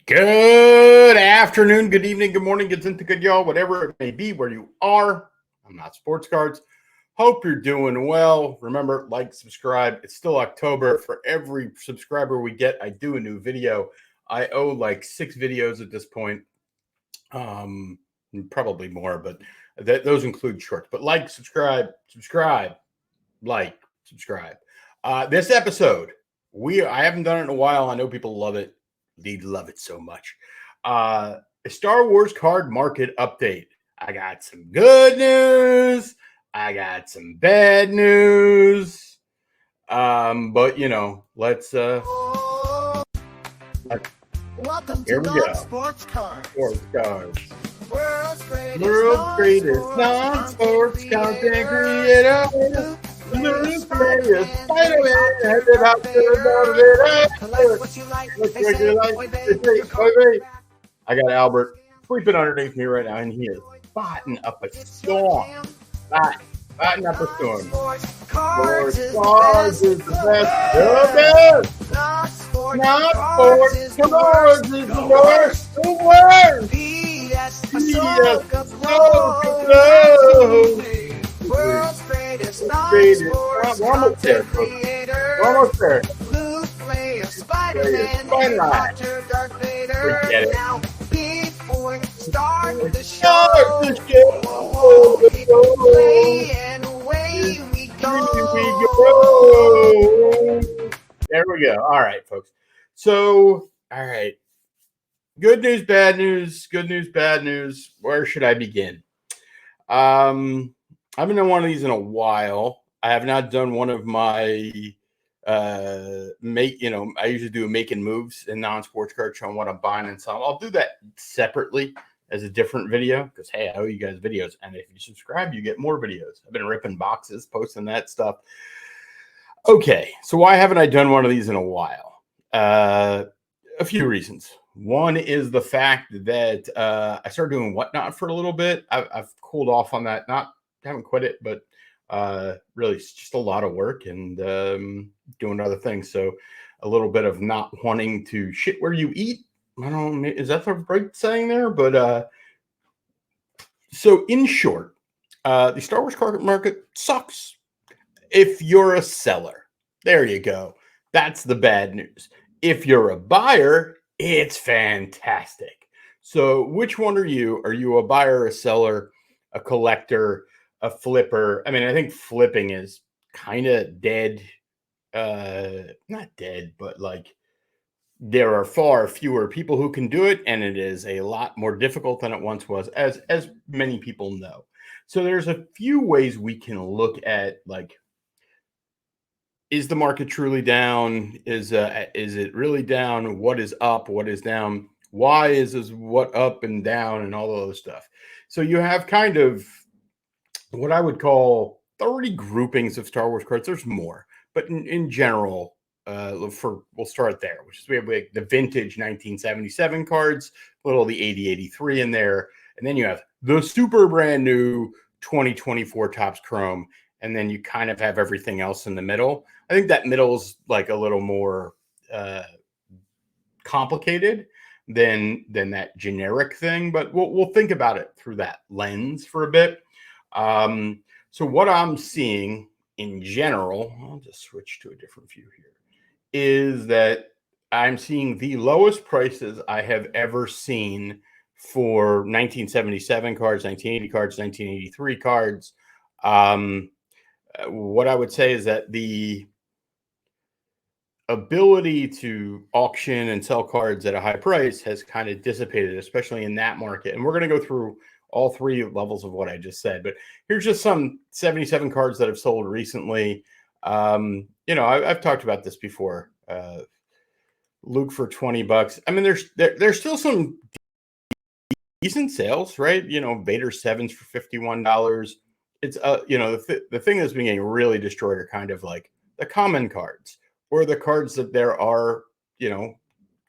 Good afternoon, good evening, good morning, good into good y'all, whatever it may be where you are. I'm Not Sports Cards. Hope you're doing well. Remember, like, subscribe. It's still October. For every subscriber we get, I do a new video. I owe like 6 videos at this point. Probably more, but those include shorts. But like, subscribe, like, subscribe. This episode, I haven't done it in a while. I know people love it. They love it so much. A Star Wars card market update. I got some good news. I got some bad news. But let's Welcome here to we go. NotSports Cards. Sports cards. World's World's greatest non-sports content creator. News players, Spider-Man, headed out to the Collect what you like. They say, "Oy vey." I got Albert sleeping underneath me right now, and he is fighting up a storm. Fighting up a storm. Sports Sports Cards is cards is the best. The best. Not sports cards is the worst. The worst. PS, a Yes, soak of so love. good. World's greatest Greatest. non-sports We're almost there, content folks. creator. We're almost there. Blue player, Spider-Man, Spider-Man. Doctor Darth Vader. Forget it. Now, before we start the Start show, the show. play and away we Here we go. go. There we go. All right, folks. So, all right. Good news, bad news. Good news, bad news. Where should I begin? I haven't done one of these in a while. I have not done one of my I usually do making moves in non-sports cards showing what I'm buying and selling. I'll do that separately as a different video because hey, I owe you guys videos, and if you subscribe, you get more videos. I've been ripping boxes, posting that stuff. Okay, so why haven't I done one of these in a while? A few reasons. One is the fact that I started doing Whatnot for a little bit. I've cooled off on that. Haven't quit it, but really it's just a lot of work and doing other things. So a little bit of not wanting to shit where you eat. I don't know, is that the right saying there? But so in short, the Star Wars card market sucks if you're a seller. There you go. That's the bad news. If you're a buyer, it's fantastic. So which one are you? Are you a buyer, a seller, a collector, a flipper? I mean, I think flipping is kind of dead. Not dead, but like there are far fewer people who can do it, and it is a lot more difficult than it once was, as many people know. So there's a few ways we can look at, like, is the market truly down? Is it really down? What is up? What is down? Why is what up and down and all of those stuff? So you have kind of what I would call 30 groupings of Star Wars cards. There's more, but in general, we'll start there, which is we have like the vintage 1977 cards, little of the 8083 in there, and then you have the super brand new 2024 Topps Chrome, and then you kind of have everything else in the middle. I think that middle is like a little more complicated than that generic thing, but we'll think about it through that lens for a bit. So what I'm seeing in general, I'll just switch to a different view here, is that I'm seeing the lowest prices I have ever seen for 1977 cards, 1980 cards, 1983 cards. What I would say is that the ability to auction and sell cards at a high price has kind of dissipated, especially in that market. And we're going to go through all three levels of what I just said, but here's just some 77 cards that have sold recently. I've talked about this before. Luke for $20. I mean, there's still some decent sales, right? Vader 7s for $51. It's the thing that's been getting really destroyed are kind of like the common cards, or the cards that there are,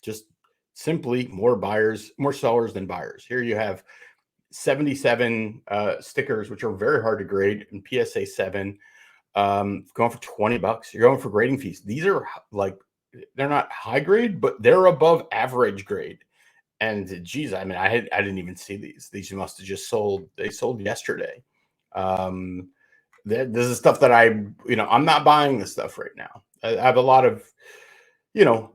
just simply more sellers than buyers. Here you have 77 stickers, which are very hard to grade, and PSA 7 going for $20. You're going for grading fees. These are like, they're not high grade, but they're above average grade. And geez, I mean, I didn't even see these. These must have just sold. They sold yesterday. Um, this is stuff that I'm not buying this stuff right now. I have a lot of, you know,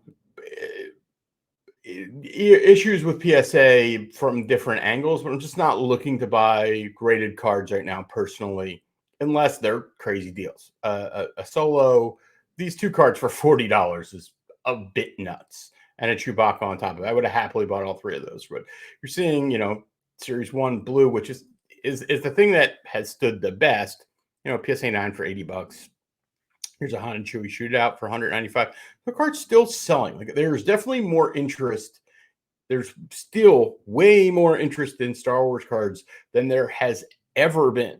issues with PSA from different angles, but I'm just not looking to buy graded cards right now personally, unless they're crazy deals. A solo, these two cards for $40 is a bit nuts, and a Chewbacca on top of it. I would have happily bought all three of those. But you're seeing, Series One Blue, which is the thing that has stood the best. PSA 9 for $80. Here's a Han and Chewie shootout for 195. The card's still selling. Like, there's definitely more interest. There's still way more interest in Star Wars cards than there has ever been.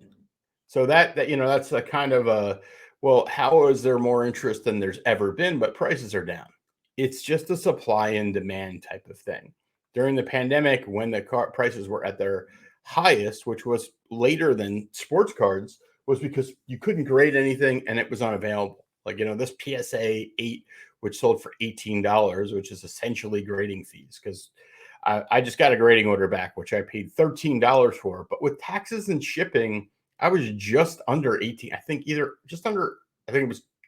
So that's a kind of a, well, how is there more interest than there's ever been, but prices are down? It's just a supply and demand type of thing. During the pandemic, when the prices were at their highest, which was later than sports cards, was because you couldn't grade anything and it was unavailable. Like, this PSA 8, which sold for $18, which is essentially grading fees, because I just got a grading order back, which I paid $13 for. But with taxes and shipping, I was just under 18. I think it was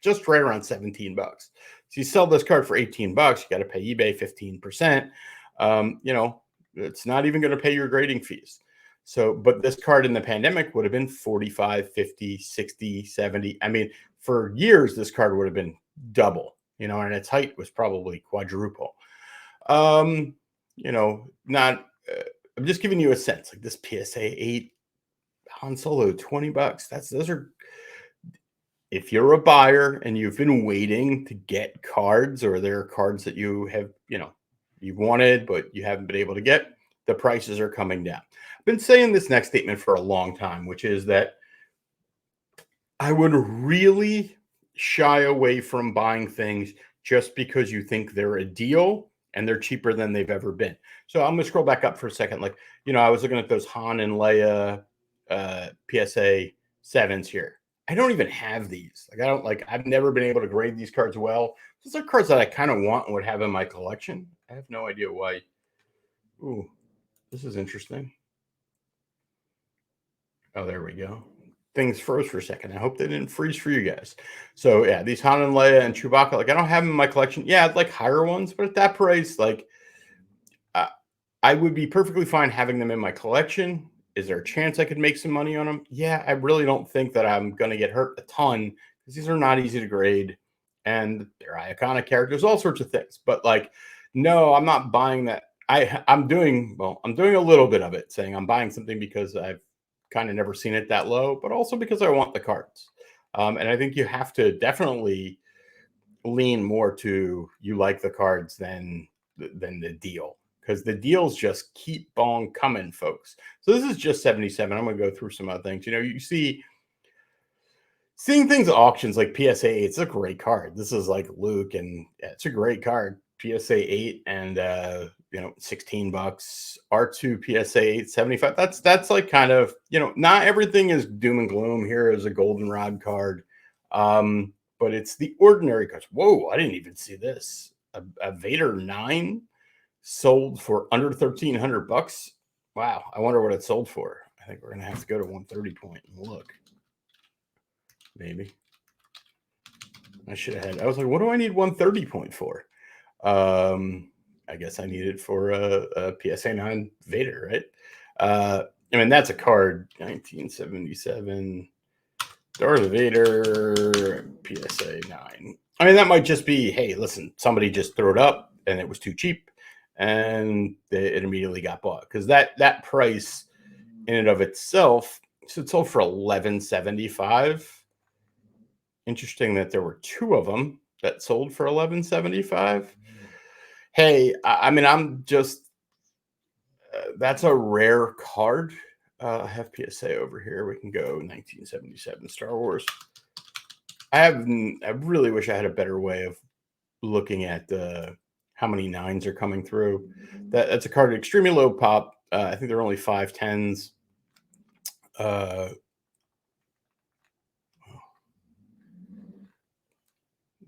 just right around $17. So you sell this card for $18, you got to pay eBay 15%. It's not even going to pay your grading fees. So, but this card in the pandemic would have been 45, 50, 60, 70. I mean, for years, this card would have been double, and its height was probably quadruple. I'm just giving you a sense, like this PSA 8 Han Solo, $20. If you're a buyer and you've been waiting to get cards, or there are cards that you have, you've wanted, but you haven't been able to get, the prices are coming down. I've been saying this next statement for a long time, which is that I would really shy away from buying things just because you think they're a deal and they're cheaper than they've ever been. So I'm going to scroll back up for a second. Like, I was looking at those Han and Leia PSA 7s here. I don't even have these. I've never been able to grade these cards well. These are cards that I kind of want and would have in my collection. I have no idea why. Ooh, this is interesting. Oh, there we go. Things froze for a second. I hope they didn't freeze for you guys. So yeah, these Han and Leia and Chewbacca, I don't have them in my collection. Yeah, I'd like higher ones, but at that price, I would be perfectly fine having them in my collection. Is there a chance I could make some money on them? Yeah, I really don't think that I'm going to get hurt a ton, because these are not easy to grade and they're iconic characters, all sorts of things. But no, I'm not buying that. I'm doing a little bit of it, saying I'm buying something because I've kind of never seen it that low, but also because I want the cards. And I think you have to definitely lean more to, you like the cards than the deal, because the deals just keep on coming, folks. So this is just 77. I'm going to go through some other things. You seeing things at auctions like PSA 8. It's a great card. This is like Luke, and it's a great card. PSA 8 and $16. R2 PSA 8, 75. That's like kind of, not everything is doom and gloom. Here is a goldenrod card. But it's the ordinary cards. Whoa, I didn't even see this. A Vader 9 sold for under $1,300. Wow, I wonder what it sold for. I think we're gonna have to go to 130 point and look. Maybe. I should have had. I was like, what do I need 130 point for? I guess I need it for a PSA 9 Vader, right? I mean, that's a card. 1977 Darth Vader PSA 9. I mean, that might just be, hey, listen, somebody just threw it up and it was too cheap, and it immediately got bought, because that price in and of itself, so it sold for $11.75. Interesting that there were two of them that sold for $11.75. Hey, I mean, I'm just that's a rare card. I have PSA over here. We can go 1977 Star Wars. I really wish I had a better way of looking at how many 9s are coming through. That's a card extremely low pop. I think there are only 5 10s.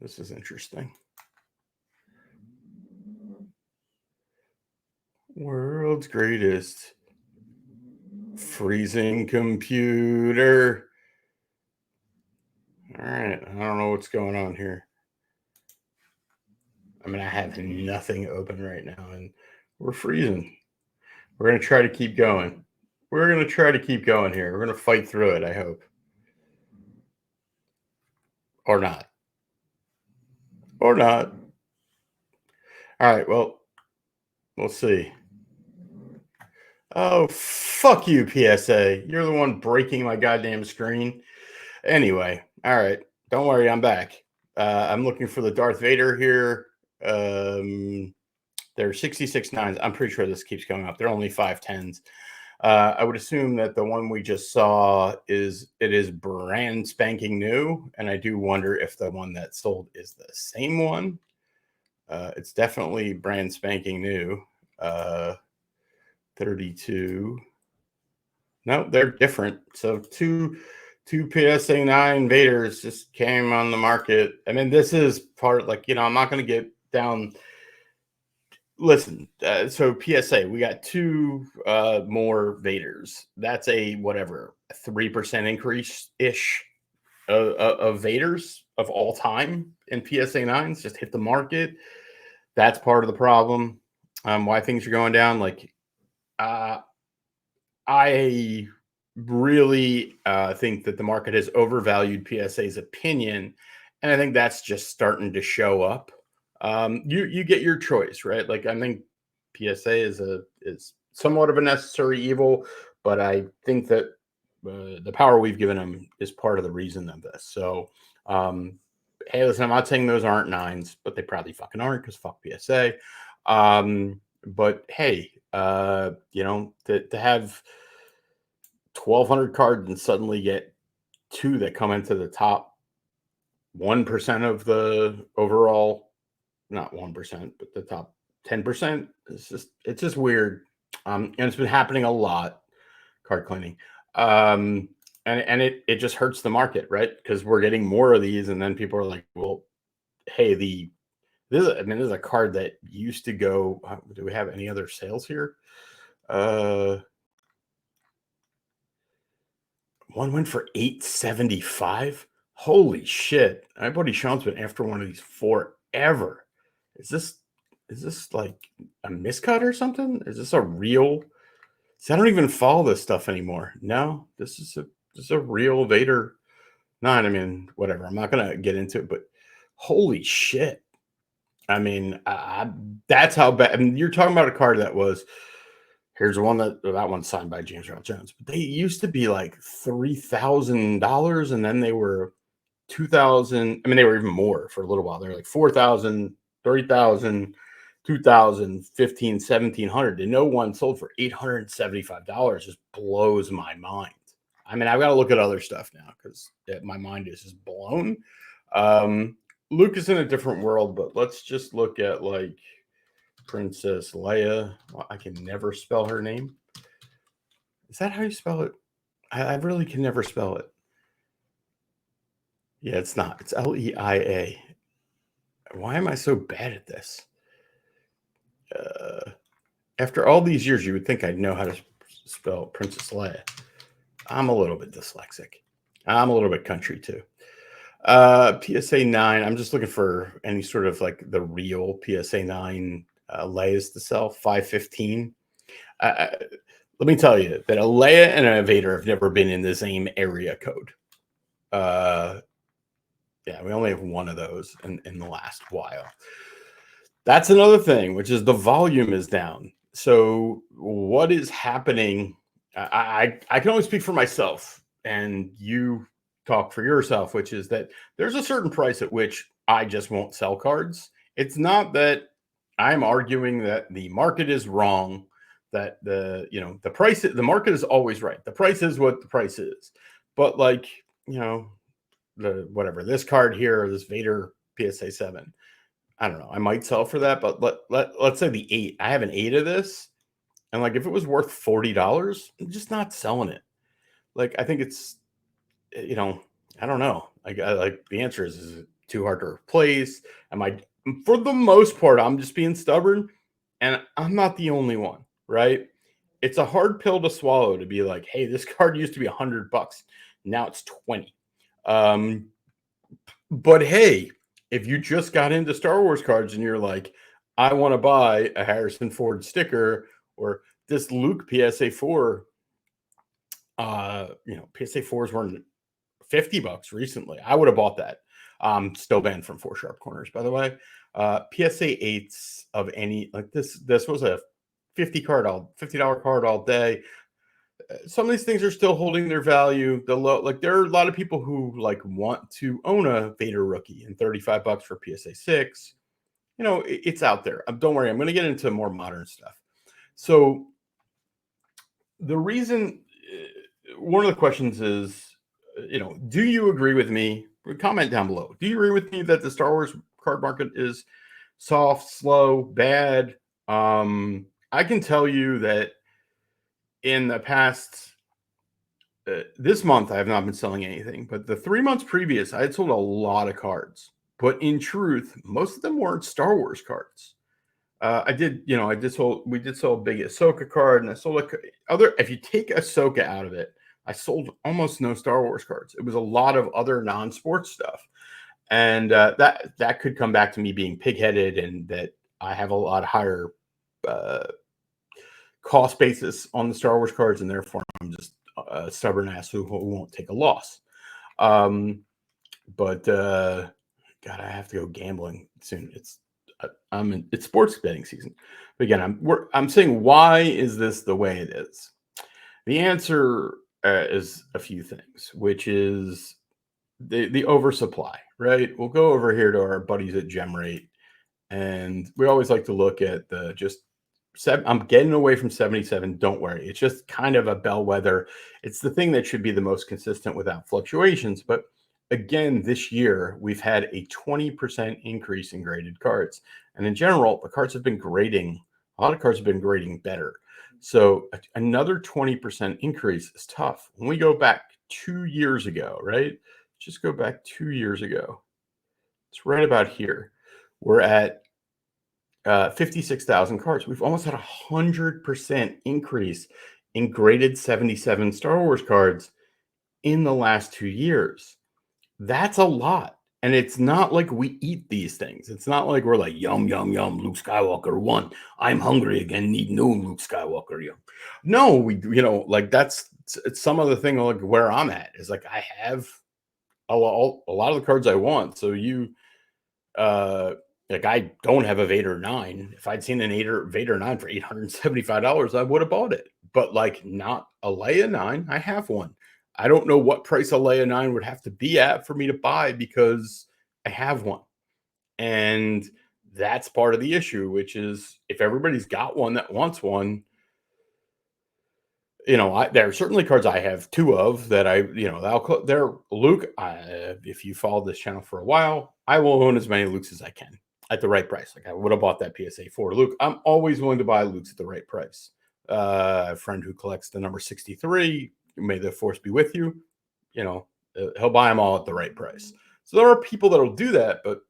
This is interesting. World's greatest freezing computer. All right. I don't know what's going on here. I mean, I have nothing open right now and we're freezing. We're going to try to keep going. We're going to try to keep going here. We're going to fight through it, I hope. Or not. Or not. All right. Well, we'll see. Oh, fuck you, PSA. You're the one breaking my goddamn screen. Anyway, all right. Don't worry, I'm back. I'm looking for the Darth Vader here. They're 66.9s. I'm pretty sure this keeps going up. They're only 5.10s. I would assume that the one we just saw is brand spanking new, and I do wonder if the one that sold is the same one. It's definitely brand spanking new. 32. No, they're different. So two PSA 9 Vaders just came on the market. I mean, this is part, like, I'm not going to get down. Listen, so PSA, we got two more Vaders. That's a 3% increase ish of Vaders of all time in PSA 9s just hit the market. That's part of the problem. Why things are going down. Like, I really think that the market has overvalued PSA's opinion, and I think that's just starting to show up. You get your choice, right? Like, I think PSA is somewhat of a necessary evil, but I think that the power we've given them is part of the reason of this. So, hey, listen, I'm not saying those aren't 9s, but they probably fucking aren't because fuck PSA. But hey, to have 1,200 cards and suddenly get two that come into the top 1% of the overall, not 1%, but the top 10%. It's just weird. And it's been happening a lot, card cleaning. And it just hurts the market, right? Because we're getting more of these, and then people are like, well, hey, this is a card that used to go. Do we have any other sales here? One went for 875. Holy shit! My buddy Sean's been after one of these forever. Is this like a miscut or something? Is this a real? See, I don't even follow this stuff anymore. No, this is a real Vader 9. I mean, whatever. I'm not gonna get into it, but holy shit! I mean, that's how bad. I mean, you're talking about a card that was. Here's one that one's signed by James Earl Jones. But they used to be like $3,000, and then they were 2,000. I mean, they were even more for a little while. They were like 4,000, 30,000, 2,000, 15, 1,700. And no one sold for $875. Just blows my mind. I mean, I've got to look at other stuff now because my mind is just blown. Luke is in a different world, but let's just look at like Princess Leia. Well, I can never spell her name. Is that how you spell it? I really can never spell it. Yeah, it's not. It's Leia. Why am I so bad at this? After all these years, you would think I'd know how to spell Princess Leia. I'm a little bit dyslexic. I'm a little bit country too. PSA 9. I'm just looking for any sort of like the real PSA 9 Leias to sell. 515. Let me tell you that a Leia and a Vader have never been in the same area code. Yeah, we only have one of those in the last while. That's another thing, which is the volume is down. So what is happening? I can only speak for myself, and you talk for yourself, which is that there's a certain price at which I just won't sell cards. It's not that I'm arguing that the market is wrong, that the market is always right. The price is what the price is. But like, this card here, this Vader PSA 7, I don't know. I might sell for that, but let's say the 8. I have an 8 of this, and like if it was worth $40, I'm just not selling it. Like I think it's, I don't know. Like the answer is it too hard to replace? For the most part, I'm just being stubborn, And I'm not the only one, right? It's a hard pill to swallow to be like, hey, this card used to be $100. Now it's 20. But hey, if you just got into Star Wars cards and you're like, I want to buy a Harrison Ford sticker or this Luke PSA 4, PSA 4s weren't $50 recently. I would have bought that. Still banned from 4 Sharp Corners, by the way. PSA 8s of any like this was a $50 card all day. Some of these things are still holding their value. There are a lot of people who like want to own a Vader rookie and $35 for PSA 6. It's out there. Don't worry, I'm going to get into more modern stuff. So the reason, one of the questions is, do you agree with me? Comment down below. Do you agree with me that the Star Wars card market is soft, slow, bad? I can tell you that in the past, this month, I have not been selling anything, but the 3 months previous, I had sold a lot of cards. But in truth, most of them weren't Star Wars cards. We did sell a big Ahsoka card, and I sold if you take Ahsoka out of it, I sold almost no Star Wars cards. It was a lot of other non-sports stuff. And that could come back to me being pig-headed and that I have a lot higher cost basis on the Star Wars cards, and therefore I'm just a stubborn ass who won't take a loss. But God, I have to go gambling soon. It's sports betting season. But again, I'm saying, why is this the way it is? The answer is a few things, which is the oversupply, right? We'll go over here to our buddies at GemRate, and we always like to look at I'm getting away from 77. Don't worry. It's just kind of a bellwether. It's the thing that should be the most consistent without fluctuations. But again, this year, we've had a 20% increase in graded cards. And in general, the cards have been grading. A lot of cards have been grading better. So another 20% increase is tough. When we go back 2 years ago, right? Just go back 2 years ago. It's right about here. We're at 56,000 cards. We've almost had 100% increase in graded 77 Star Wars cards in the last 2 years. That's a lot. And it's not like we eat these things. It's not like we're like, yum, yum, yum, Luke Skywalker won. I'm hungry again, need new Luke Skywalker. Yum. No, that's some of the thing like where I'm at is like, I have a lot of the cards I want. So I don't have a Vader 9. If I'd seen an Vader 9 for $875, I would have bought it. But like not a Leia 9, I have one. I don't know what price a Leia 9 would have to be at for me to buy because I have one. And that's part of the issue, which is if everybody's got one that wants one, there are certainly cards I have 2 of that they're Luke. If you followed this channel for a while, I will own as many Lukes as I can at the right price. Like I would have bought that PSA 4 Luke. I'm always willing to buy Lukes at the right price. A friend who collects the number 63, may the force be with you. He'll buy them all at the right price. So there are people that'll do that, but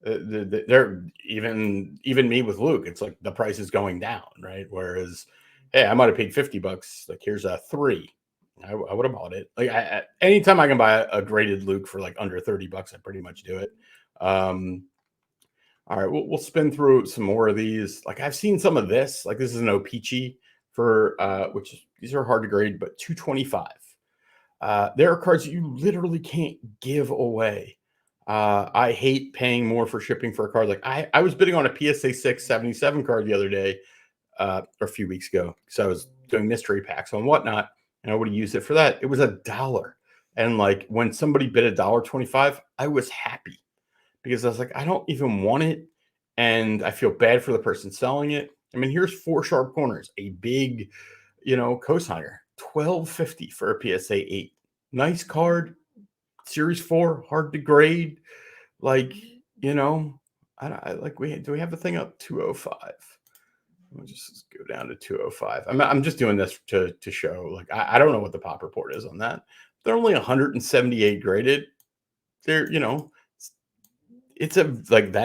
they're even me with Luke. It's like the price is going down, right? Whereas, hey, I might have paid $50. Like here's a 3. I would have bought it. Like anytime I can buy a graded Luke for like under $30, I pretty much do it. All right, we'll spin through some more of these. Like I've seen some of this. Like this is an O-Pee-Chee for these are hard to grade, but 225. There are cards that you literally can't give away. I hate paying more for shipping for a card. Like I was bidding on a PSA 6 77 card the other day, or a few weeks ago, because I was doing mystery packs and whatnot, and I would have used it for that. It was $1. And like when somebody bid $1.25, I was happy because I was like, I don't even want it. And I feel bad for the person selling it. I mean, here's 4 Sharp Corners, a big, cosigner, $12.50 for a PSA 8. Nice card, Series 4, hard to grade. Like, do we have the thing up 205? We'll just go down to 205. I'm just doing this to show, like, I don't know what the pop report is on that. They're only 178 graded. They're, that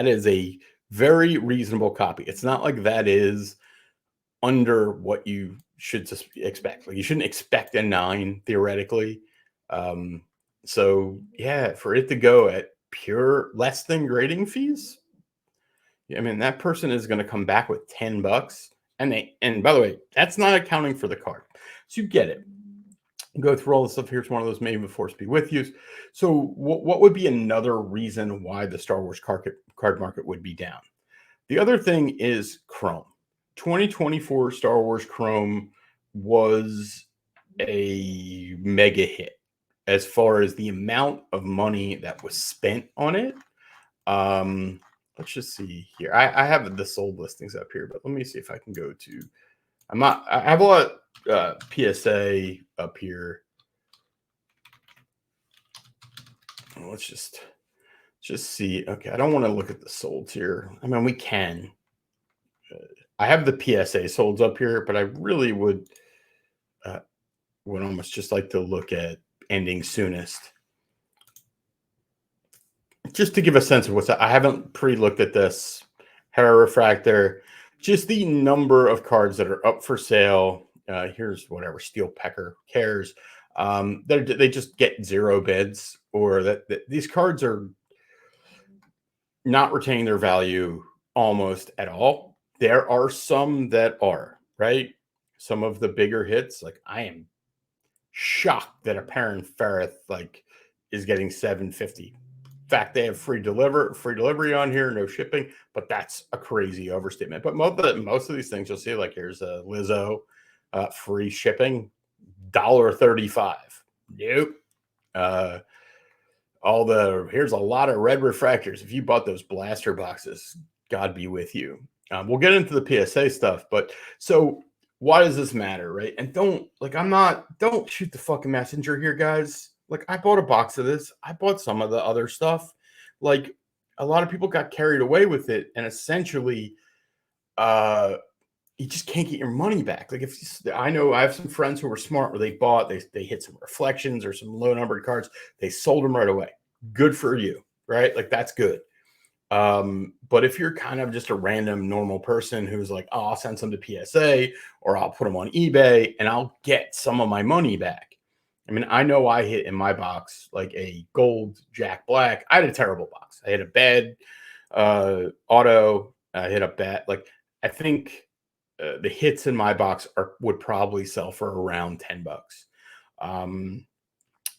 is a very reasonable copy. It's not like that is under what you should expect. Like you shouldn't expect a 9 theoretically. So yeah, for it to go at pure less than grading fees, I mean that person is going to come back with $10, and by the way, that's not accounting for the card. So you get it. Go through all the stuff. Here's one of those maybe the force be with you. So what would be another reason why the Star Wars card market would be down? The other thing is Chrome. 2024 Star Wars Chrome was a mega hit as far as the amount of money that was spent on it. Let's just see here. I have the sold listings up here, but let me see if I can go to. I have a lot of PSA up here. Let's just see. Okay, I don't want to look at the solds here. I mean, we can. I have the PSA solds up here, but I really would almost just like to look at ending soonest, just to give a sense of what's. I haven't pre-looked at this. Hera Refractor, just the number of cards that are up for sale. Here's whatever Steel Pecker cares. They just get 0 bids, or that these cards are not retaining their value almost at all. There are some that are, right? Some of the bigger hits, like I am shocked that a Perrin Ferrith is getting $750. In fact, they have free delivery on here, no shipping, but that's a crazy overstatement. But most of these things you'll see, like here's a Lizzo, free shipping, $1.35. Nope. Here's a lot of red refractors. If you bought those blaster boxes, God be with you. We'll get into the PSA stuff, but so why does this matter, right? And don't shoot the fucking messenger here, guys. Like I bought a box of this. I bought some of the other stuff. Like a lot of people got carried away with it, and essentially, you just can't get your money back. Like I know I have some friends who were smart where they hit some reflections or some low numbered cards. They sold them right away. Good for you, right? Like that's good. But if you're kind of just a random normal person who's like, oh, I'll send some to PSA or I'll put them on eBay and I'll get some of my money back. I mean, I know I hit in my box like a gold Jack Black. I had a terrible box. I hit a bad auto. I hit a bad, like I think the hits in my box would probably sell for around $10.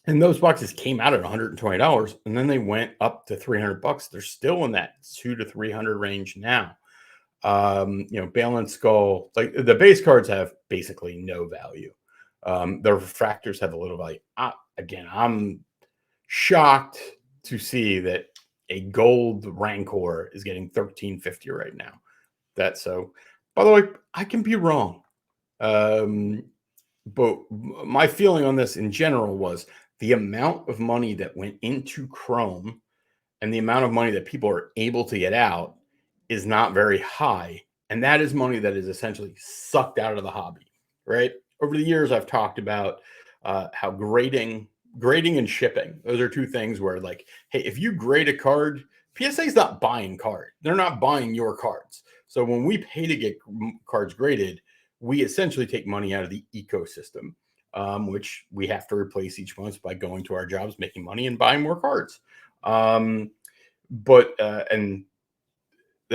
And those boxes came out at $120, and then they went up to $300. They're still in that $200 to $300 range now. Bale and Skull, like the base cards have basically no value. The refractors have a little value. Again, I'm shocked to see that a gold Rancor is getting $13.50 right now. That's so. By the way, I can be wrong. But my feeling on this in general was the amount of money that went into Chrome and the amount of money that people are able to get out is not very high. And that is money that is essentially sucked out of the hobby, right? Over the years, I've talked about how grading and shipping, those are two things where like, hey, if you grade a card, PSA is not buying card. They're not buying your cards. So when we pay to get cards graded, we essentially take money out of the ecosystem, which we have to replace each month by going to our jobs, making money, and buying more cards. And the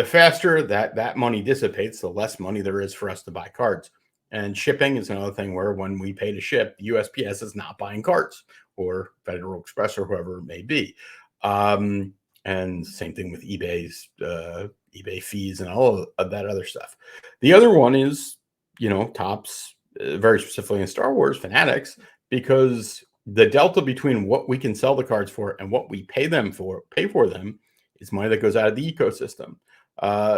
faster that money dissipates, the less money there is for us to buy cards. And shipping is another thing where when we pay to ship, USPS is not buying cards, or Federal Express or whoever it may be. And same thing with eBay's eBay fees and all of that other stuff. The other one is, Topps, very specifically in Star Wars fanatics, because the delta between what we can sell the cards for and what we pay for them is money that goes out of the ecosystem.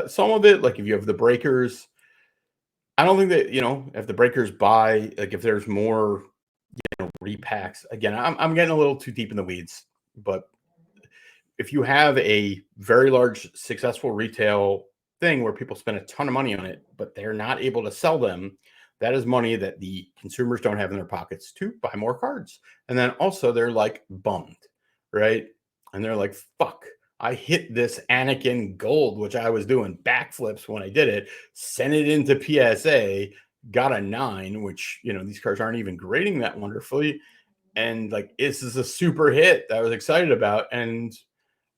Some of it, like if you have the breakers, I don't think that, if the breakers buy, like if there's more, repacks, again, I'm getting a little too deep in the weeds, but if you have a very large successful retail thing where people spend a ton of money on it, but they're not able to sell them, that is money that the consumers don't have in their pockets to buy more cards. And then also they're like bummed, right? And they're like, fuck, I hit this Anakin gold, which I was doing backflips when I did it, sent it into PSA, got a 9, which, these cards aren't even grading that wonderfully. And like, this is a super hit that I was excited about. And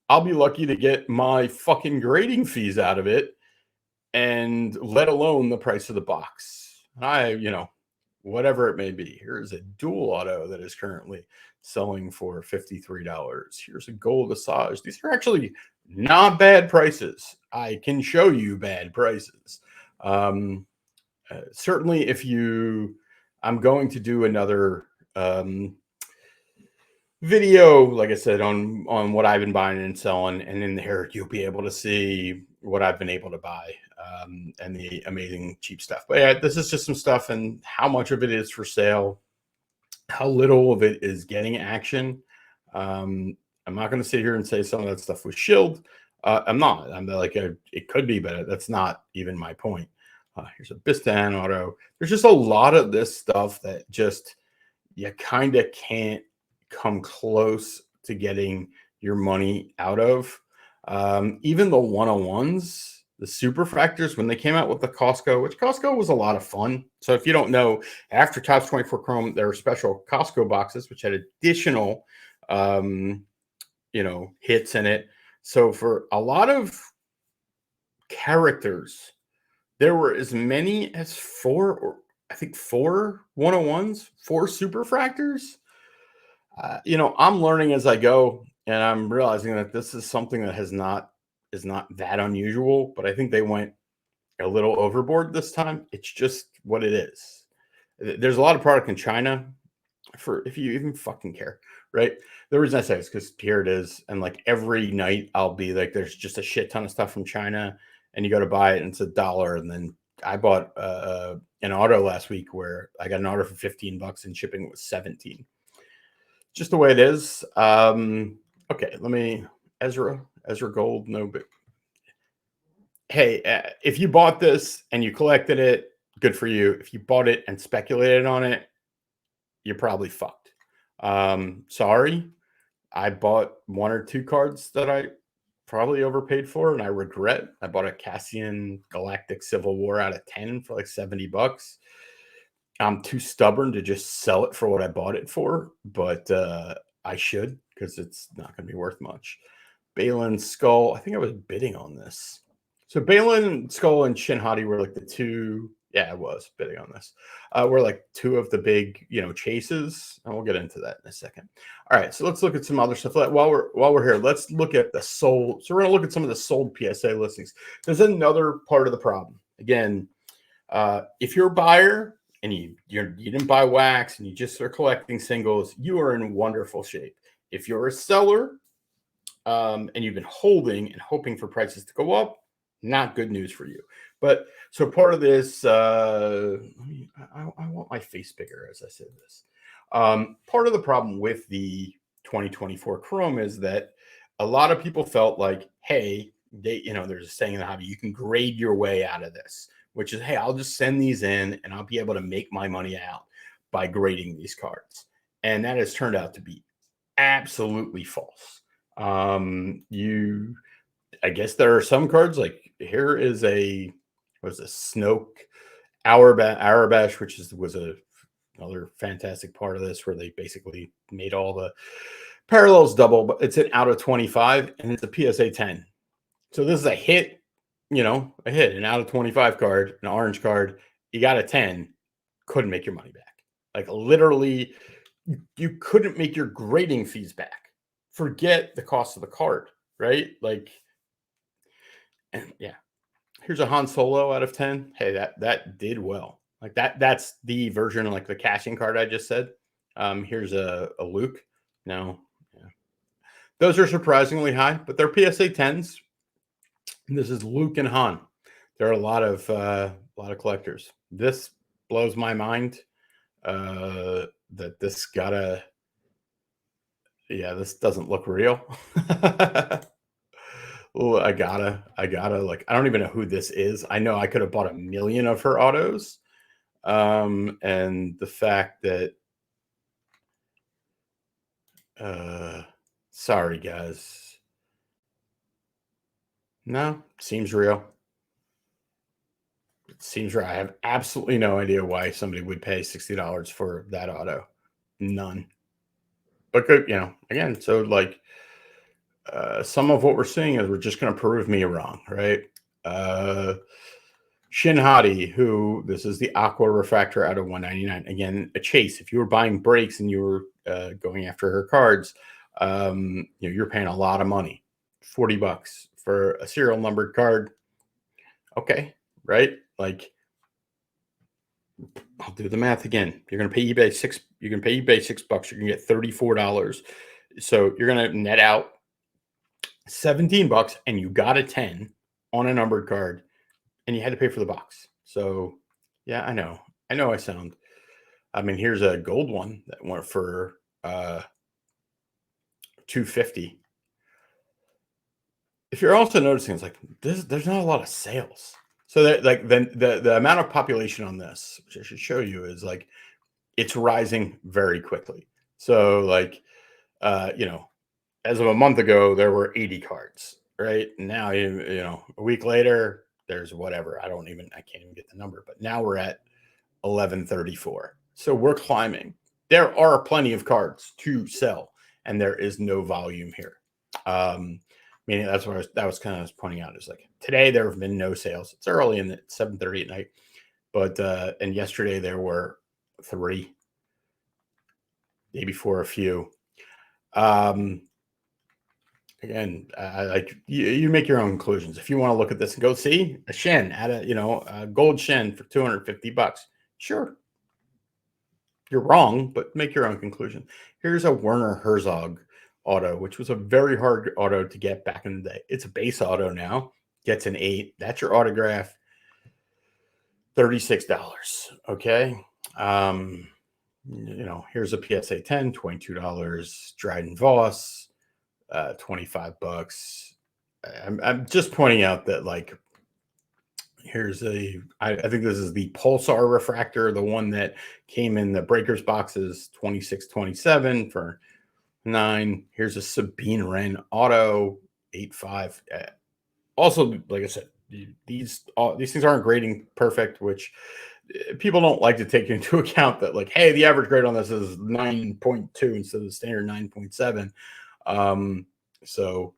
I'll be lucky to get my fucking grading fees out of it, and let alone the price of the box. Whatever it may be. Here's a dual auto that is currently selling for $53. Here's a gold Asajj. These are actually not bad prices. I can show you bad prices. Certainly, I'm going to do another video, like I said, on what I've been buying and selling, and in there you'll be able to see what I've been able to buy, and the amazing cheap stuff. But yeah, this is just some stuff, and how much of it is for sale, how little of it is getting action. I'm not going to sit here and say some of that stuff was shilled. I'm not. I'm like, it could be, but that's not even my point. Here's a Bistan auto. There's just a lot of this stuff that just you kind of can't come close to getting your money out of. Even the 101s, the superfractors, when they came out with the Costco, which Costco was a lot of fun. So if you don't know, after Topps 24 Chrome, there were special Costco boxes which had additional hits in it. So for a lot of characters, there were as many as four 101s, 4 superfractors. I'm learning as I go, and I'm realizing that this is something that is not that unusual, but I think they went a little overboard this time. It's just what it is. There's a lot of product in China, for if you even fucking care, right? The reason I say it's because here it is, and like every night I'll be like, there's just a shit ton of stuff from China, and you go to buy it and it's $1, and then I bought an auto last week where I got an auto for $15 and shipping was $17. Just the way it is. Okay, let me Ezra Gold. No, but hey, if you bought this and you collected it, good for you. If you bought it and speculated on it, you're probably fucked. Sorry, I bought 1 or 2 cards that I probably overpaid for, and I regret. I bought a Cassian Galactic Civil War out of 10 for like $70. I'm too stubborn to just sell it for what I bought it for, but I should, because it's not going to be worth much. Balin Skull, I think I was bidding on this. So Balin Skull and Shin Hati were like the 2. Yeah, I was bidding on this. We're like 2 of the big, chases, and we'll get into that in a second. All right, so let's look at some other stuff. While we're here, let's look at the sold. So we're going to look at some of the sold PSA listings. There's another part of the problem. Again, if you're a buyer and you didn't buy wax and you just are collecting singles, you are in wonderful shape. If you're a seller and you've been holding and hoping for prices to go up, not good news for you. But so part of this, I want my face bigger as I say this. Part of the problem with the 2024 Chrome is that a lot of people felt like, hey, there's a saying in the hobby, you can grade your way out of this, which is, hey, I'll just send these in and I'll be able to make my money out by grading these cards. And that has turned out to be absolutely false. I guess there are some cards, like here is a Snoke Arabash, which was another fantastic part of this, where they basically made all the parallels double, but it's an out of 25 and it's a PSA 10. So this is a hit, an out of 25 card, an orange card. You got a 10, couldn't make your money back. Like literally, you couldn't make your grading fees back. Forget the cost of the card, right? Like, and yeah, here's a Han Solo out of 10. Hey, that did well. Like that's the version of like the cashing card I just said. Here's a Luke. No, yeah. Those are surprisingly high, but they're PSA 10s. This is Luke and Han. There are a lot of collectors. This blows my mind that this this doesn't look real. Oh, I gotta like, I don't even know who this is. I know I could have bought 1 million of her autos. And the fact that sorry guys, No, seems real. It seems real. I have absolutely no idea why somebody would pay $60 for that auto. None. But good, again, so like some of what we're seeing is we're just going to prove me wrong, right? Shin Hadi, who this is the Aqua Refractor out of 199. Again, a chase. If you were buying breaks and you were going after her cards, you're paying a lot of money, $40 for a serial numbered card. Okay, right? Like, I'll do the math again. You're going to pay eBay $6. You can pay eBay $6. You're going to get $34. So you're going to net out $17, and you got a 10 on a numbered card, and you had to pay for the box. So yeah, I know I sound, I mean, here's a gold one that went for $250. If you're also noticing, it's like there's not a lot of sales. So that, like, then the amount of population on this, which I should show you, is like it's rising very quickly. So like as of a month ago, there were 80 cards, right? Now, a week later, there's whatever. I can't even get the number, but now we're at 1134. So we're climbing. There are plenty of cards to sell, and there is no volume here. Meaning that's what that was kind of pointing out, is like today there have been no sales. It's early in the 7:30 at night, but and yesterday there were 3, day before a few. Again, like you make your own conclusions. If you want to look at this and go see a Shen at a gold Shen for $250, sure, you're wrong, but make your own conclusion. Here's a Werner Herzog auto, which was a very hard auto to get back in the day. It's a base auto now. Gets an 8. That's your autograph. $36. Okay. Here's a PSA 10, $22. Dryden Voss, $25. I'm just pointing out that, like, here's I think this is the Pulsar refractor, the one that came in the breakers boxes, 26.27 for $9. Here's a Sabine Wren auto, 8.5. Also, like I said, these things aren't grading perfect, which people don't like to take into account, that like, hey, the average grade on this is 9.2 instead of the standard 9.7. So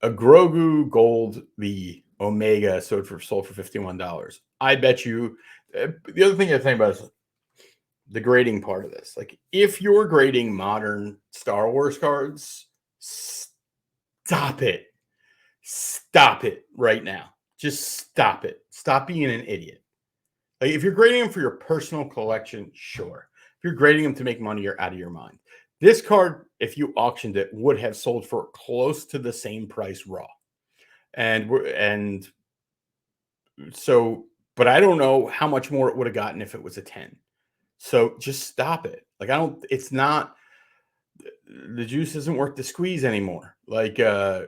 a Grogu Gold, the Omega, sold for $51. I bet you. The other thing to think about is the grading part of this. Like, if you're grading modern Star Wars cards, stop it. Stop it right now. Just stop it. Stop being an idiot. Like, if you're grading them for your personal collection, sure. If you're grading them to make money, you're out of your mind. This card, if you auctioned it, would have sold for close to the same price raw. And so, but I don't know how much more it would have gotten if it was a 10. So just stop it. Like, it's not, the juice isn't worth the squeeze anymore. Like, yeah,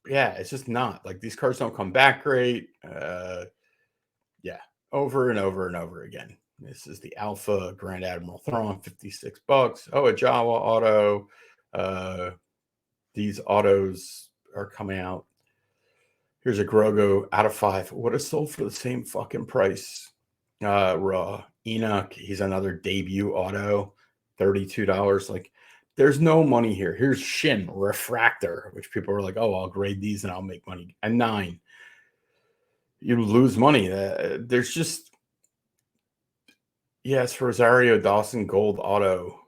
it's just not. Like, these cards don't come back great. Yeah, over and over and over again. This is the Alpha Grand Admiral Thrawn, $56. Oh, a Jawa auto. These autos are coming out. Here's a Grogu out of 5. Would have sold for the same fucking price. Raw. Enoch, he's another debut auto, $32. Like, there's no money here. Here's Shin Refractor, which people are like, oh, I'll grade these and I'll make money. And 9. You lose money. There's just, yes, Rosario Dawson Gold auto.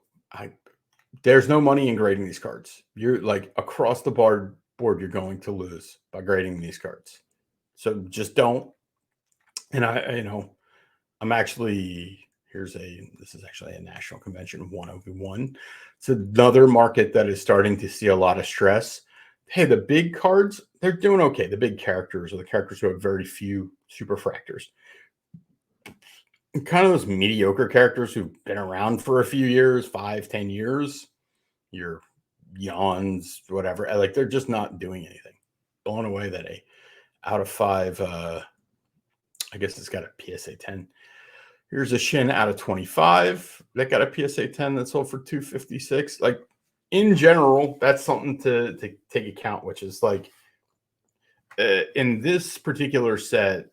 There's no money in grading these cards. You're like, across the board, you're going to lose by grading these cards. So just don't. And I'm actually, this is actually a national convention 101. It's another market that is starting to see a lot of stress. Hey, the big cards, they're doing okay. The big characters, or the characters who have very few superfractors. Kind of those mediocre characters who've been around for a few years, 5-10 years, your yawns, whatever, like, they're just not doing anything. Blown away that a out of 5, I guess it's got a PSA 10. Here's a Shin out of 25 that got a PSA 10 that sold for $256. Like, in general, that's something to take account, which is like, in this particular set,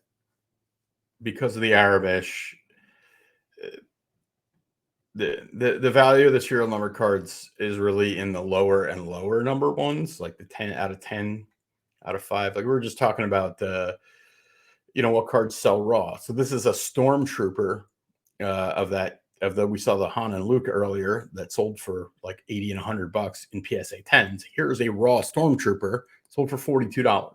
because of the Arabish, the value of the serial number cards is really in the lower and lower number ones, like the 10 out of 10 out of 5. Like we were just talking about the, what cards sell raw. So this is a Stormtrooper of the we saw the Han and Luke earlier that sold for like 80 and $100 in PSA 10s. Here's a raw Stormtrooper sold for $42.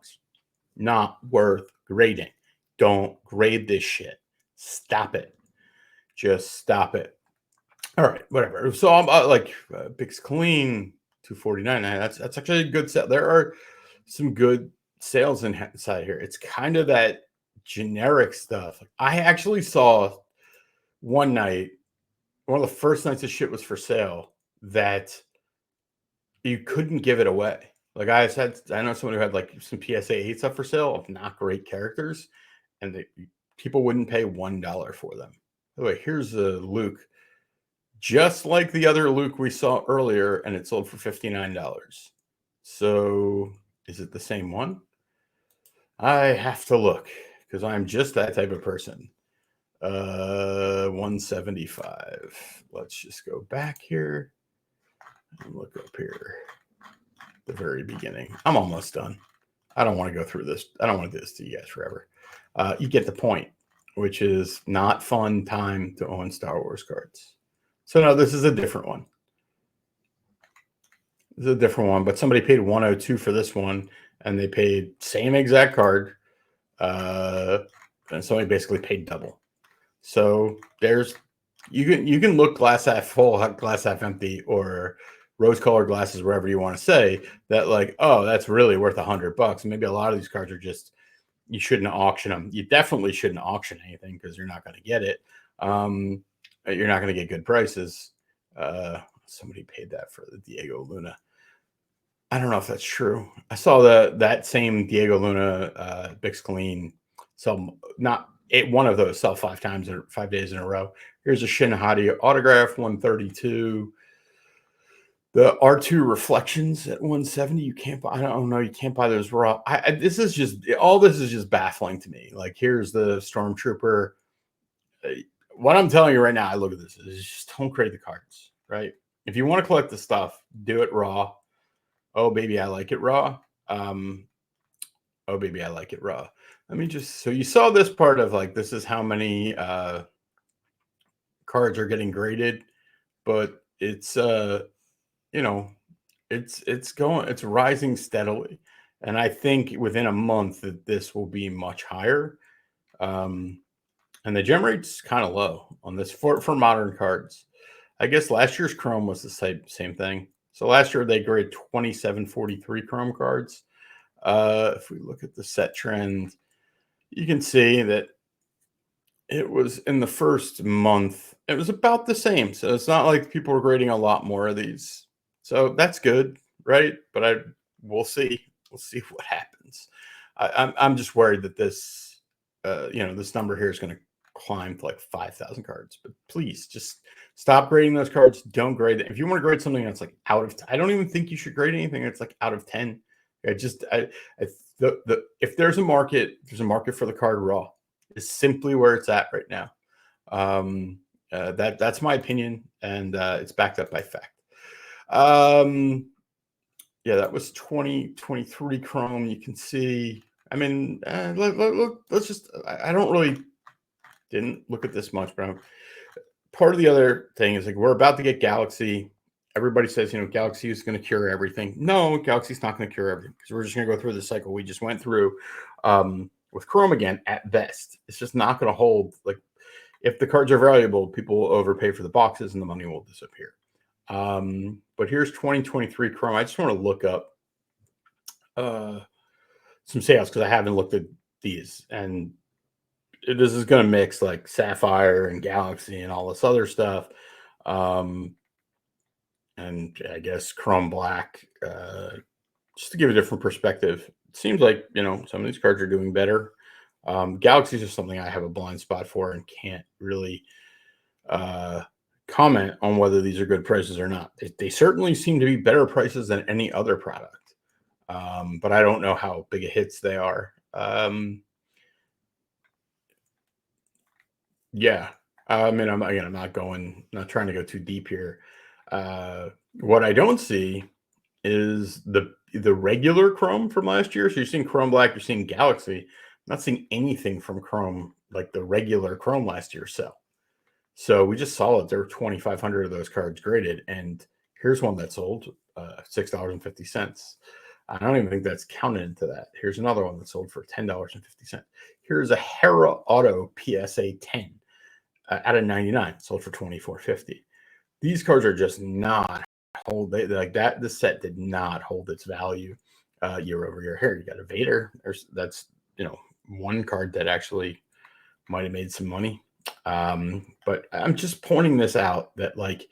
Not worth grading. Don't grade this shit. Stop it. Just stop it. All right, whatever. So I'm Bix Clean 249. That's actually a good set. There are some good sales inside here. It's kind of that generic stuff. I actually saw one night, one of the first nights this shit was for sale, that you couldn't give it away. Like I know someone who had like some PSA 8 stuff for sale of not great characters, and people wouldn't pay $1 for them. By the way, here's a Luke, just like the other Luke we saw earlier, and it sold for $59. So is it the same one? I have to look because I'm just that type of person. 175. Let's just go back here and look up here. The very beginning. I'm almost done. I don't want to go through this. I don't want to do this to you guys forever. You get the point, which is not fun time to own Star Wars cards. So no, this is a different one. This is a different one, but somebody paid 102 for this one, and they paid same exact card, and somebody basically paid double. So you can look glass half full, glass half empty, or rose-colored glasses, wherever you want to say that, like, oh, that's really worth $100. Maybe a lot of these cards are just, you shouldn't auction them. You definitely shouldn't auction anything because you're not going to get it. You're not going to get good prices. Somebody paid that for the Diego Luna. I don't know if that's true. I saw that same Diego Luna Bix Clean sell one of those sell 5 days in a row. Here's a Shin Hadi autograph, 132. The R2 Reflections at 170. You can't buy. I don't know. You can't buy those raw. This is just baffling to me. Like, here's the Stormtrooper. What I'm telling you right now, I look at this, is just don't grade the cards, right? If you want to collect the stuff, do it raw. Oh, baby, I like it raw. Oh, baby, I like it raw. Let me just, so you saw this part of like, this is how many cards are getting graded, but it's, it's rising steadily. And I think within a month that this will be much higher. And the gem rate's kind of low on this for modern cards. I guess last year's Chrome was the same thing. So last year they graded 2743 Chrome cards. If we look at the set trend, you can see that it was in the first month, it was about the same. So it's not like people were grading a lot more of these. So that's good, right? But we'll see. We'll see what happens. I'm just worried that this, this number here is going to climb to like 5,000 cards. But please just stop grading those cards. Don't grade it. If you want to grade something that's like out of, I don't even think you should grade anything that's like out of 10. If there's a market for the card raw. Is simply where it's at right now. That's my opinion, and it's backed up by fact. That was 2023 Chrome. You can see. I mean, let's just. I didn't look at this much, but part of the other thing is like we're about to get Galaxy. Everybody says, Galaxy is going to cure everything. No, Galaxy's not going to cure everything because we're just going to go through the cycle we just went through. With Chrome again, at best, it's just not going to hold. Like, if the cards are valuable, people will overpay for the boxes and the money will disappear. But here's 2023 Chrome. I just want to look up some sales because I haven't looked at these, and this is going to mix like Sapphire and Galaxy and all this other stuff. And I guess Chrome Black, just to give a different perspective. Seems like some of these cards are doing better. Galaxies are something I have a blind spot for and can't really comment on whether these are good prices or not. They certainly seem to be better prices than any other product. but I don't know how big a hits they are. Yeah, I mean, I'm not not trying to go too deep here. What I don't see is the regular Chrome from last year. So you're seeing Chrome Black, you're seeing Galaxy. I'm not seeing anything from Chrome like the regular Chrome last year sell. So we just saw it. There were 2,500 of those cards graded, and here's one that sold $6.50. I don't even think that's counted into that. Here's another one that sold for $10.50. Here's a Hera Auto PSA 10 out of 99, sold for $24.50. These cards are just not hold they like that. The set did not hold its value year over year. Here you got a Vader. That's one card that actually might have made some money. But I'm just pointing this out that like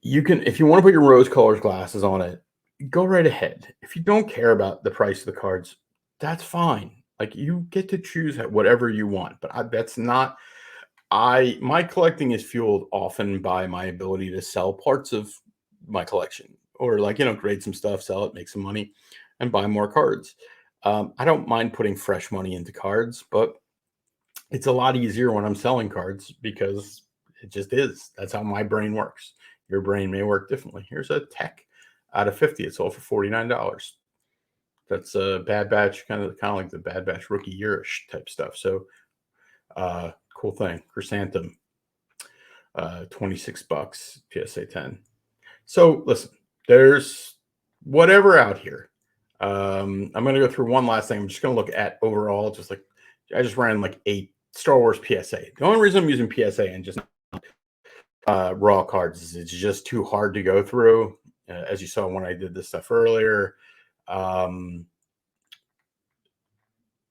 you can, if you want to put your rose colored glasses on it, go right ahead. If you don't care about the price of the cards, that's fine. Like you get to choose whatever you want. But that's not. My collecting is fueled often by my ability to sell parts of my collection, or like grade some stuff, sell it, make some money, and buy more cards. I don't mind putting fresh money into cards, but it's a lot easier when I'm selling cards because it just is. That's how my brain works. Your brain may work differently. Here's a Tech out of 50. It's sold for $49. That's a Bad Batch, kind of like the Bad Batch rookie yearish type stuff. So cool thing. Chrysanthemum, $26, PSA 10. So listen, there's whatever out here. I'm going to go through one last thing. I'm just going to look at overall, just like I just ran like 8 Star Wars PSA. The only reason I'm using PSA and just raw cards is it's just too hard to go through. As you saw when I did this stuff earlier, we're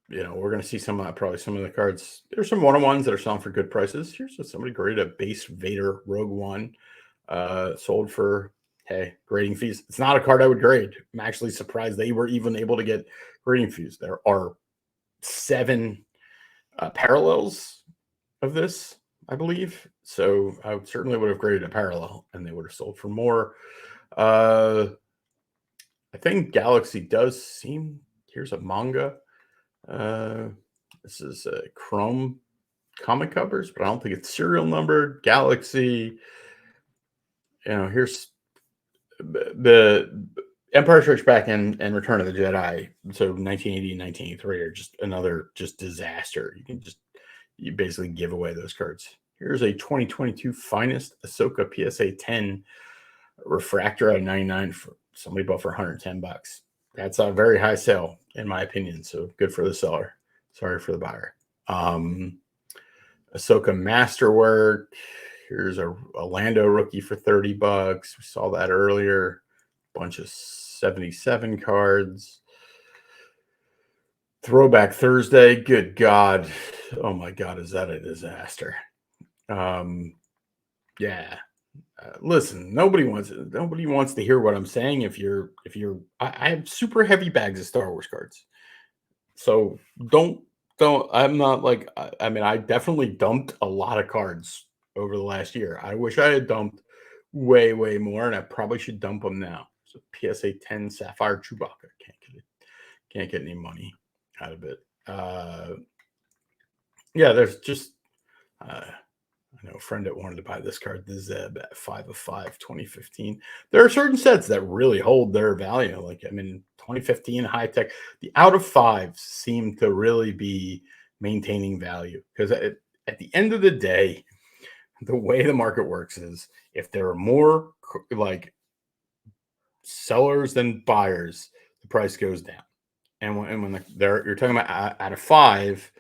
going to see probably some of the cards. There's some one-on-ones that are selling for good prices. Here's somebody graded a base Vader Rogue One, sold for, hey, grading fees. It's not a card I would grade. I'm actually surprised they were even able to get grading fees. There are 7 parallels of this, I believe. So I certainly would have graded a parallel, and they would have sold for more. I think Galaxy does seem. Here's a manga. This is Chrome comic covers, but I don't think it's serial numbered. Galaxy. Here's the Empire Strikes Back and Return of the Jedi. So 1980 and 1983 are just another disaster. You basically give away those cards. Here's a 2022 finest Ahsoka PSA 10 refractor at 99 for somebody bought for $110. That's a very high sale in my opinion. So good for the seller. Sorry for the buyer. Ahsoka Masterwork. Here's a Lando rookie for $30. We saw that earlier. Bunch of 77 cards. Throwback Thursday. Good God. Oh my God, is that a disaster? Yeah. Listen, nobody wants to hear what I'm saying. I have super heavy bags of Star Wars cards. So I'm not like, I mean, I definitely dumped a lot of cards over the last year. I wish I had dumped way, way more, and I probably should dump them now. So PSA 10 Sapphire Chewbacca. Can't get any money out of it. Yeah, there's just I know a friend that wanted to buy this card, the Zeb at 5 of 5, 2015. There are certain sets that really hold their value. Like, I mean, 2015 high tech, the out of 5s seem to really be maintaining value because at the end of the day, the way the market works is if there are more like sellers than buyers, the price goes down. And when you're talking about out of 5,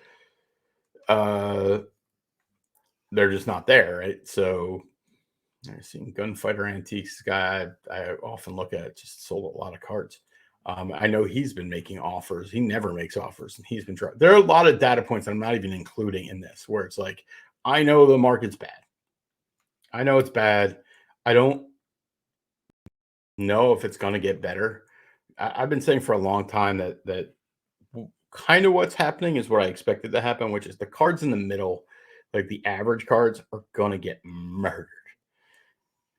they're just not there, right? So I've seen Gunfighter Antiques guy I often look at just sold a lot of cards. I know he's been making offers. He never makes offers, and he's been trying. There are a lot of data points I'm not even including in this, where it's like, I know the market's bad. I know it's bad. I don't know if it's going to get better. I've been saying for a long time that kind of what's happening is what I expected to happen, which is the cards in the middle, like the average cards, are going to get murdered.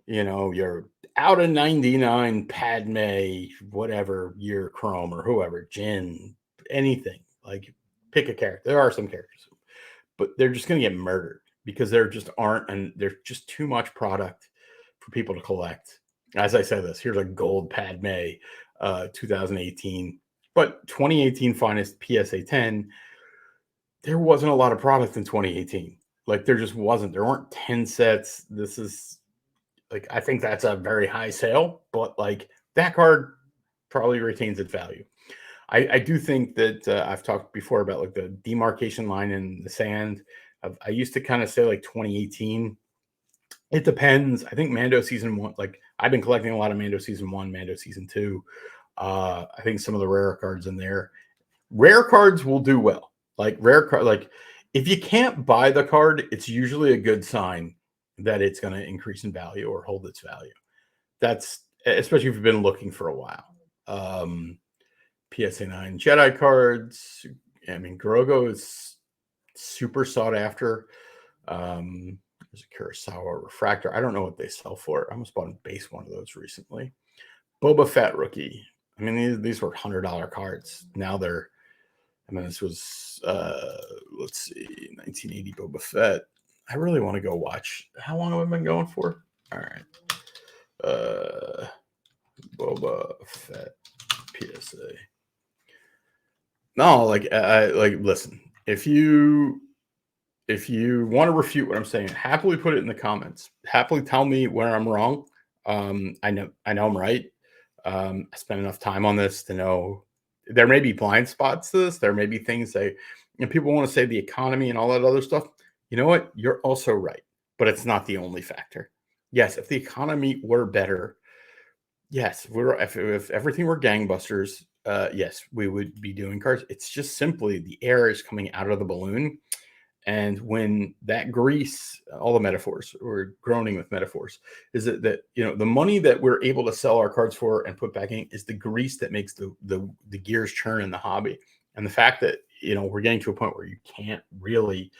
you're out of 99 Padme, whatever, year Chrome or whoever, Jin, anything. Like, pick a character. There are some characters, but they're just going to get murdered because there just aren't, and there's just too much product for people to collect. As I said, here's a gold Padme, 2018, but 2018 finest PSA 10. There wasn't a lot of product in 2018. Like, there just wasn't. There weren't 10 sets. This is like, I think that's a very high sale, but like, that card probably retains its value. I do think that I've talked before about like the demarcation line in the sand. I used to kind of say like 2018. It depends. I think Mando season 1, like, I've been collecting a lot of Mando season 1, Mando season 2. I think some of the rare cards in there. Rare cards will do well. Like, if you can't buy the card, it's usually a good sign that it's going to increase in value or hold its value. That's especially if you've been looking for a while. PSA 9 Jedi cards. I mean, Grogu is super sought after. There's a Kurosawa refractor. I don't know what they sell for. I almost bought a base one of those recently. Boba Fett rookie. I mean, these were $100 cards. Now they're, I mean, this was, let's see, 1980 Boba Fett. I really want to go watch. How long have I been going for? All right. Boba Fett PSA. No, like listen, if you want to refute what I'm saying, happily put it in the comments. Happily tell me where I'm wrong. I know I'm right. I spent enough time on this to know there may be blind spots to this. There may be things people want to say the economy and all that other stuff. You know what? You're also right, but it's not the only factor. Yes, if the economy were better, yes, if everything were gangbusters, yes, we would be doing cards. It's just simply the air is coming out of the balloon. And when that grease, all the metaphors, we're groaning with metaphors, is that the money that we're able to sell our cards for and put back in is the grease that makes the gears churn in the hobby. And the fact that we're getting to a point where you can't really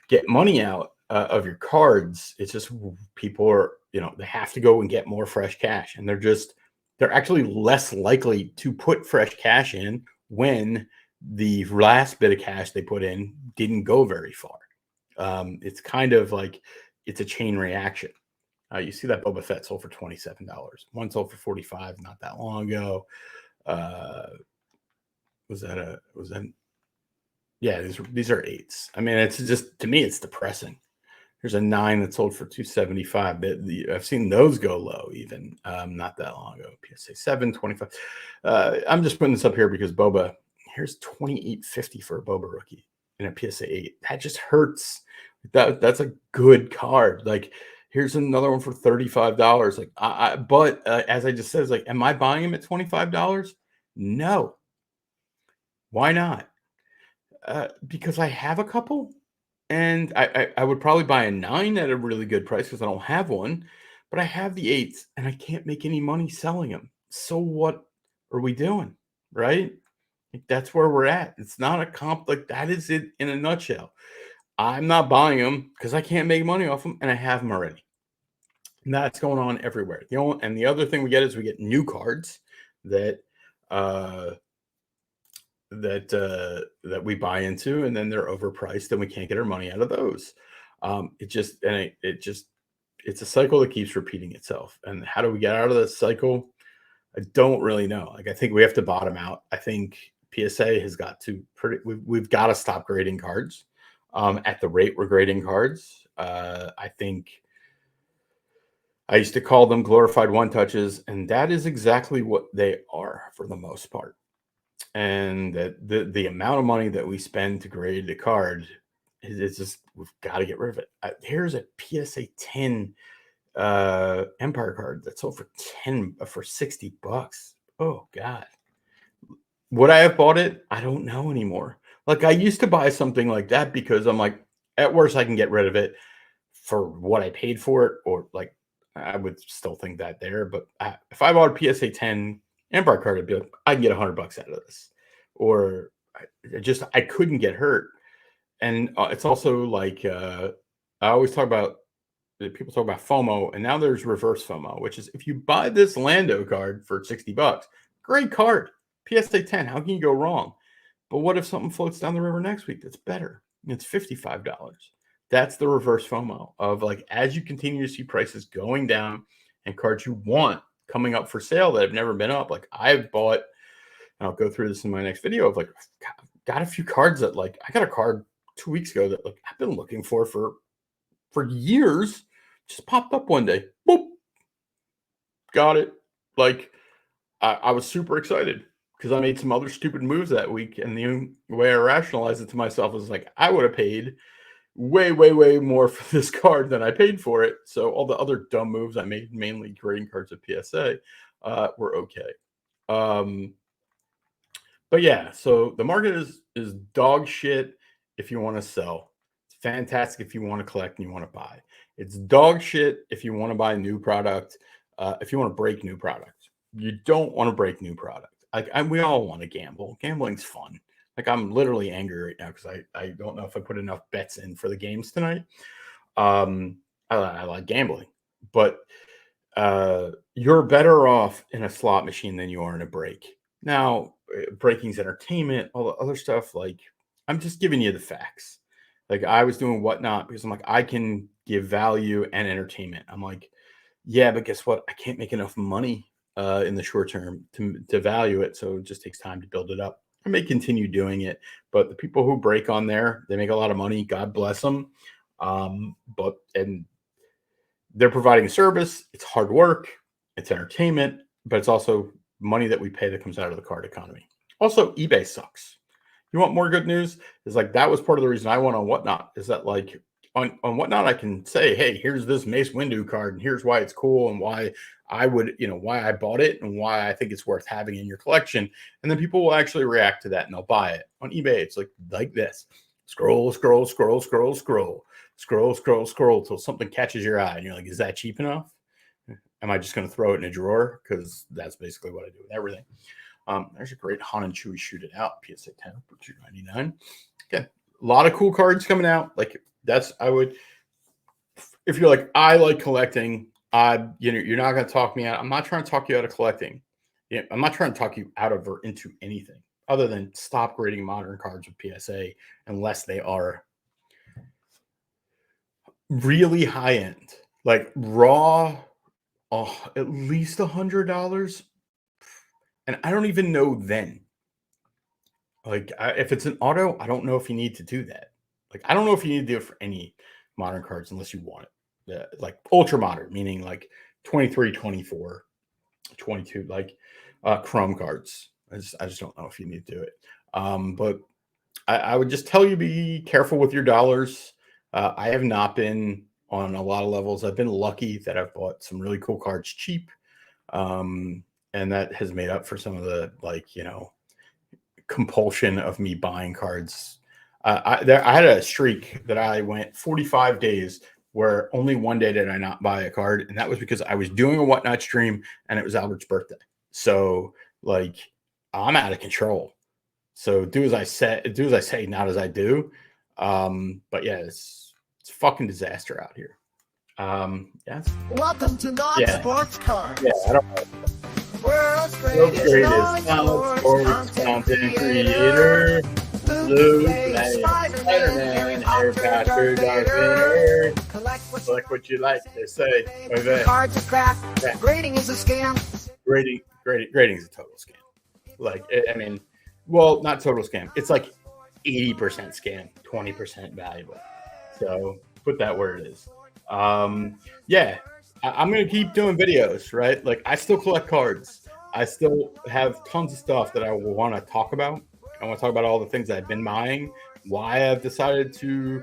get money out of your cards, it's just people are they have to go and get more fresh cash, and they're actually less likely to put fresh cash in when the last bit of cash they put in didn't go very far. It's kind of like it's a chain reaction. You see that Boba Fett sold for $27. One sold for $45 not that long ago. Was that? Yeah, these are 8s. I mean, it's just, to me, it's depressing. There's a 9 that sold for $275. I've seen those go low even not that long ago. PSA 7, 25. I'm just putting this up here because Boba. Here's $28.50 for a Boba rookie in a PSA 8. That just hurts. That's a good card. Like, here's another one for $35. Like, but as I just said, it's like, am I buying him at $25? No. Why not? Because I have a couple, and I would probably buy a 9 at a really good price because I don't have one, but I have the 8s and I can't make any money selling them. So what are we doing, right? Like, that's where we're at. It's not a comp. Like, that is it in a nutshell. I'm not buying them because I can't make money off them, and I have them already. And that's going on everywhere. The other thing we get is we get new cards that that we buy into, and then they're overpriced, and we can't get our money out of those. It's a cycle that keeps repeating itself. And how do we get out of this cycle? I don't really know. Like, I think we have to bottom out. I think PSA has got to we've got to stop grading cards at the rate we're grading cards. I think I used to call them glorified one touches, and that is exactly what they are for the most part. And that the amount of money that we spend to grade the card is just, we've got to get rid of it. Here's a PSA 10 Empire card that sold for $60. Oh God. Would I have bought it? I don't know anymore. Like, I used to buy something like that because I'm like, at worst I can get rid of it for what I paid for it, or like, I would still think that there. But if I bought a PSA 10 Empire card, I'd be like, I can get $100 out of this, or I couldn't get hurt. And it's also like, I always talk about people talk about FOMO, and now there's reverse FOMO, which is if you buy this Lando card for $60, great card, PSA 10. How can you go wrong? But what if something floats down the river next week that's better? It's $55. That's the reverse FOMO of like as you continue to see prices going down and cards you want coming up for sale that have never been up. Like I've bought, and I'll go through this in my next video of like got a few cards that like I got a card 2 weeks ago that like I've been looking for years, just popped up one day. Boop. Got it. Like I was super excited because I made some other stupid moves that week. And the way I rationalized it to myself was like, I would have paid way, way, way more for this card than I paid for it. So all the other dumb moves I made, mainly grading cards at PSA, were okay. But yeah, so the market is dog shit if you want to sell. It's fantastic if you want to collect and you want to buy. It's dog shit if you want to buy new product, if you want to break new product. You don't want to break new product. We all want to gamble. Gambling's fun. Like I'm literally angry right now because I don't know if I put enough bets in for the games tonight. I like gambling, but you're better off in a slot machine than you are in a break. Now, breaking's entertainment, all the other stuff. Like I'm just giving you the facts. Like I was doing whatnot because I'm like I can give value and entertainment. I'm like, yeah, but guess what? I can't make enough money in the short term to value it. So it just takes time to build it up. I may continue doing it, but the people who break on there, they make a lot of money. God bless them. And they're providing a service. It's hard work. It's entertainment, but it's also money that we pay that comes out of the card economy. Also, eBay sucks. You want more good news? Is like that was part of the reason I went on Whatnot. Is that like on Whatnot I can say, hey, here's this Mace Windu card, and here's why it's cool and why I would, why I bought it and why I think it's worth having in your collection. And then people will actually react to that and they'll buy it. On eBay, it's like this. Scroll, scroll, scroll, scroll, scroll, scroll, scroll, scroll till something catches your eye and you're like, is that cheap enough? Am I just going to throw it in a drawer? Because that's basically what I do with everything. There's a great Han and Chewie Shoot It Out PSA 10 for $2.99. Again, a lot of cool cards coming out. Like I would, if you're like, I like collecting, you're not going to talk me out. I'm not trying to talk you out of collecting. Yeah, I'm not trying to talk you out of or into anything other than stop grading modern cards with PSA unless they are really high end, like raw. At least $100, and I don't even know then. Like, if it's an auto, I don't know if you need to do that. Like, I don't know if you need to do it for any modern cards unless you want it. Like ultra modern, meaning like 23, 24, 22, like Chrome cards. I just don't know if you need to do it. But I would just tell you be careful with your dollars. I have not been on a lot of levels. I've been lucky that I've bought some really cool cards cheap. And that has made up for some of the compulsion of me buying cards. I had a streak that I went 45 days where only one day did I not buy a card. And that was because I was doing a Whatnot stream and it was Albert's birthday. So like I'm out of control. So do as I say, not as I do. But yeah, it's fucking disaster out here. Yeah. Welcome to NotSports Cards. Yeah, I don't know. World's Greatest greatest sports content creator. Blue Spider-Man, Harry Potter, Darth Vader. Collect what you like, they say. Cards are crap. Grading is a scam. Grading is a total scam. Like, I mean, well, not total scam. It's like 80% scam, 20% valuable. So put that where it is. Yeah, I'm going to keep doing videos, right? Like I still collect cards. I still have tons of stuff that I want to talk about. I want to talk about all the things I've been buying, why I've decided to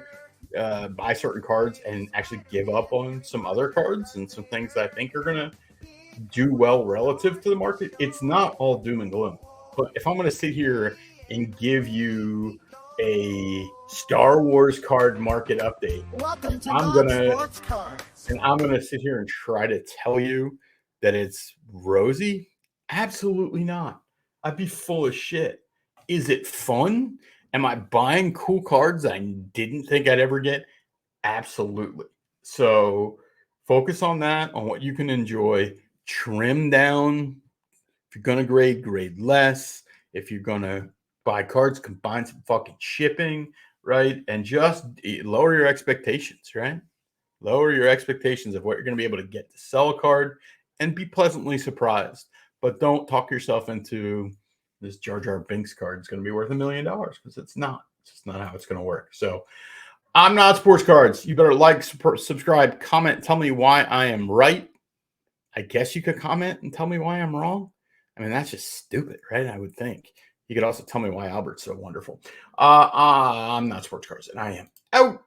buy certain cards and actually give up on some other cards and some things that I think are going to do well relative to the market. It's not all doom and gloom. But if I'm going to sit here and give you a Star Wars card market update, I'm gonna sit here and try to tell you that it's rosy. Absolutely not. I'd be full of shit. Is it fun? Am I buying cool cards I didn't think I'd ever get? Absolutely. So Focus on that, on what you can enjoy. Trim down. If you're going to grade less. If you're going to buy cards, combine some fucking shipping, right? And just lower your expectations, right? Lower your expectations of what you're going to be able to get to sell a card and be pleasantly surprised. But don't talk yourself into this Jar Jar Binks card is going to be worth $1 million, because it's not. It's just not how it's going to work. So I'm Not Sports Cards. You better like, subscribe, comment, tell me why I am right. I guess you could comment and tell me why I'm wrong. I mean, that's just stupid, right? I would think. You could also tell me why Albert's so wonderful. I'm Not Sports Cards, and I am out.